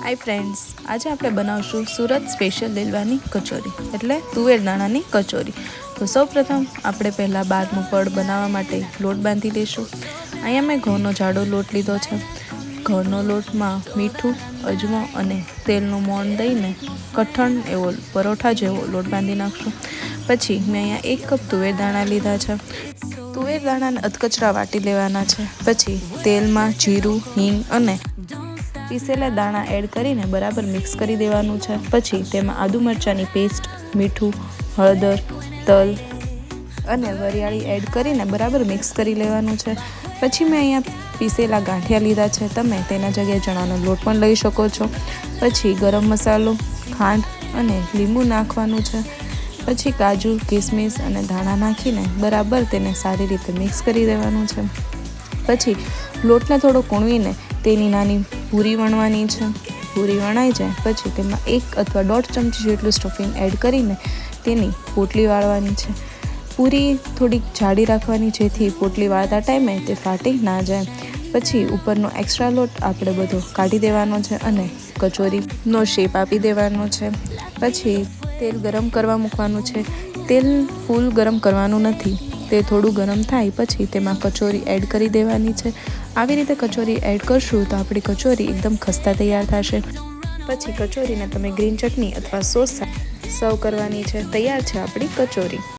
Hi friends, આજે આપણે બનાવશું સુરત સ્પેશિયલ દેલવાની કચોરી એટલે તુવેર દાણાની કચોરી. તો સૌપ્રથમ આપણે પહેલાં બાદનું પડ બનાવવા માટે લોટ બાંધી લઈશું. અહીંયા મેં ઘઉંનો જાડો લોટ લીધો છે. ઘઉંનો લોટમાં મીઠું, અજમો અને તેલનું મોણ દઈને કઠણ એવો પરોઠા જેવો લોટ બાંધી નાખશું. પછી મેં અહીંયા 1 કપ તુવેર દાણા લીધા છે. તુવેર દાણાને અધકચરા વાટી લેવાના છે. પછી તેલમાં જીરું, હિંગ અને પીસેલા દાણા એડ કરીને બરાબર મિક્સ કરી દેવાનું છે. પછી તેમાં આદુ મરચાંની પેસ્ટ, મીઠું, હળદર, તલ અને વરિયાળી એડ કરીને બરાબર મિક્સ કરી લેવાનું છે. પછી મેં અહીંયા પીસેલા ગાંઠિયા લીધા છે. તમે તેના જગ્યાએ ચણાનો લોટ પણ લઈ શકો છો. પછી ગરમ મસાલો, ખાંડ અને લીંબુ નાખવાનું છે. પછી કાજુ, કિસમિસ અને ધાણા નાખીને બરાબર તેને સારી રીતે મિક્સ કરી દેવાનું છે. પછી લોટને થોડો કૂણવીને તેની નાની પૂરી વણવાની છે. પૂરી વણાઈ જાય પછી તેમાં 1 અથવા 1.5 ચમચી જેટલું સ્ટફિંગ એડ કરીને તેની પોટલી વાળવાની છે. પૂરી થોડીક જાડી રાખવાની જેથી પોટલી વાળતા ટાઈમે તે ફાટી ના જાય. પછી ઉપરનો એક્સ્ટ્રા લોટ આપણે બધો કાઢી દેવાનો છે અને કચોરીનો શેપ આપી દેવાનો છે. પછી તેલ ગરમ કરવા મૂકવાનું છે. તેલ ફૂલ ગરમ કરવાનું નથી, તે થોડું ગરમ થાય પછી તેમાં કચોરી એડ કરી દેવાની છે. આવી રીતે કચોરી એડ કરશું તો આપણી કચોરી એકદમ ખસ્તા તૈયાર થશે. પછી કચોરીને તમે ગ્રીન ચટણી અથવા સોસ સાથે સર્વ કરવાની છે. તૈયાર છે આપણી કચોરી.